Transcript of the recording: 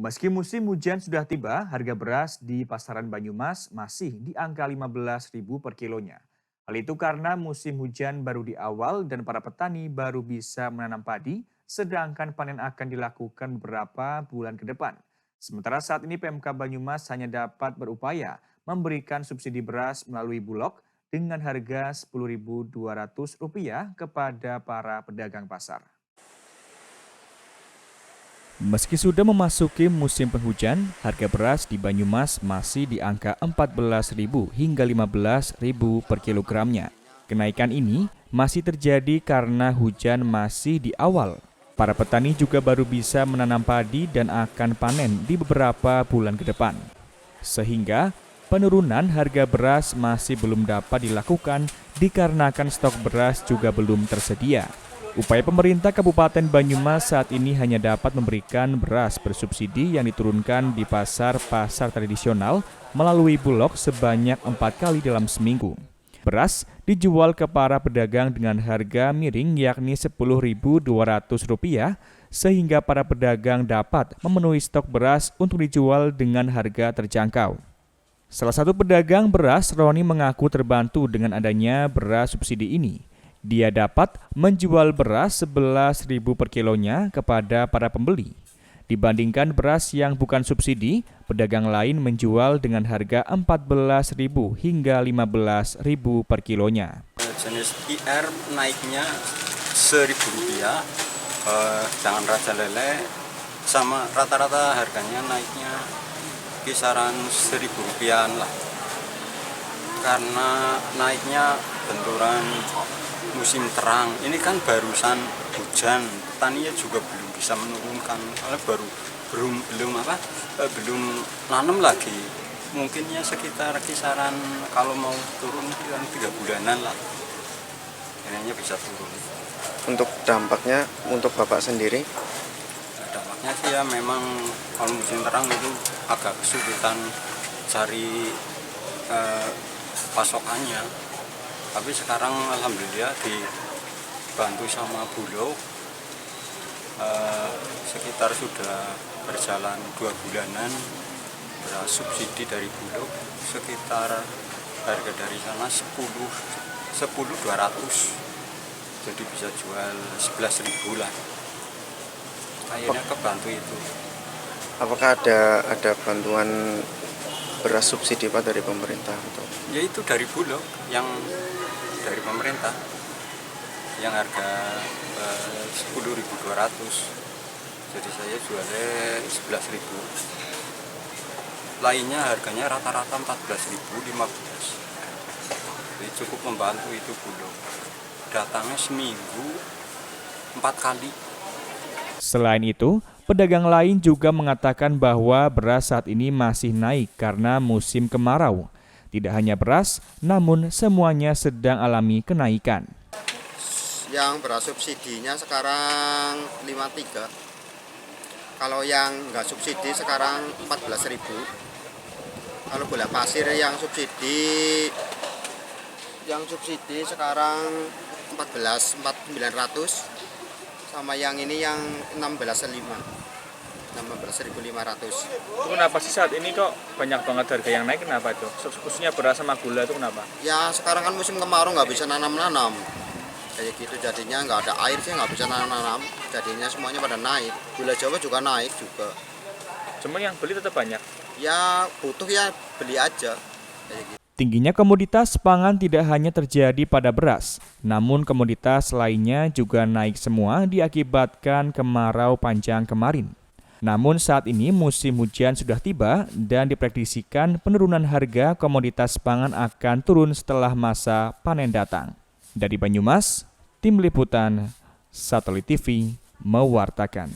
Meski musim hujan sudah tiba, harga beras di pasaran Banyumas masih di angka 15.000 per kilonya. Hal itu karena musim hujan baru di awal dan para petani baru bisa menanam padi, sedangkan panen akan dilakukan beberapa bulan ke depan. Sementara saat ini PMK Banyumas hanya dapat berupaya memberikan subsidi beras melalui Bulog dengan harga Rp10.200 kepada para pedagang pasar. Meski sudah memasuki musim penghujan, harga beras di Banyumas masih di angka Rp14.000 hingga Rp15.000 per kilogramnya. Kenaikan ini masih terjadi karena hujan masih di awal. Para petani juga baru bisa menanam padi dan akan panen di beberapa bulan ke depan. Sehingga penurunan harga beras masih belum dapat dilakukan dikarenakan stok beras juga belum tersedia. Upaya pemerintah Kabupaten Banyumas saat ini hanya dapat memberikan beras bersubsidi yang diturunkan di pasar-pasar tradisional melalui Bulog sebanyak 4 kali dalam seminggu. Beras dijual ke para pedagang dengan harga miring yakni Rp10.200 sehingga para pedagang dapat memenuhi stok beras untuk dijual dengan harga terjangkau. Salah satu pedagang beras, Roni, mengaku terbantu dengan adanya beras subsidi ini. Dia dapat menjual beras Rp11.000 per kilonya kepada para pembeli. Dibandingkan beras yang bukan subsidi, pedagang lain menjual dengan harga Rp14.000 hingga Rp15.000 per kilonya. Jenis IR naiknya Rp1.000, jangan Raja Lele, sama rata-rata harganya naiknya kisaran Rp1.000 lah. Karena naiknya benturan musim terang, ini kan barusan hujan, petaninya juga belum bisa menurunkan, karena belum nanam lagi. Mungkinnya sekitar kisaran kalau mau turun 3 bulanan lah, kayaknya bisa turun. Untuk dampaknya untuk Bapak sendiri? Dampaknya sih ya memang kalau musim terang itu agak kesulitan cari pasokannya. Tapi sekarang alhamdulillah dibantu sama Bulog, sekitar sudah berjalan 2 bulanan beras subsidi dari Bulog, sekitar harga dari sana 10.200, jadi bisa jual 11.000 lah. Akhirnya kebantu itu. Apakah ada bantuan beras subsidi Pak dari pemerintah? Ya itu dari Bulog yang dari pemerintah yang harga 10.200, jadi saya jualnya 11.000. Lainnya harganya rata-rata 14.000, 15. Jadi cukup membantu itu Bulog. Datangnya seminggu 4 kali. Selain itu, pedagang lain juga mengatakan bahwa beras saat ini masih naik karena musim kemarau. Tidak hanya beras, namun semuanya sedang alami kenaikan. Yang beras subsidinya sekarang 53. Kalau yang nggak subsidi sekarang 14.000. Kalau gula pasir yang subsidi sekarang 14.900. Sama yang ini yang 16.500. Itu kenapa sih saat ini kok banyak banget harga yang naik, kenapa itu? Khususnya beras sama gula itu kenapa? Ya sekarang kan musim kemarau nggak bisa nanam-nanam. Kayak gitu jadinya nggak ada air sih, nggak bisa nanam-nanam. Jadinya semuanya pada naik. Gula Jawa juga naik juga. Cuman yang beli tetap banyak? Ya butuh ya beli aja. Kayak gitu. Tingginya komoditas pangan tidak hanya terjadi pada beras, namun komoditas lainnya juga naik semua diakibatkan kemarau panjang kemarin. Namun saat ini musim hujan sudah tiba dan diprediksikan penurunan harga komoditas pangan akan turun setelah masa panen datang. Dari Banyumas, Tim Liputan Satelit TV mewartakan.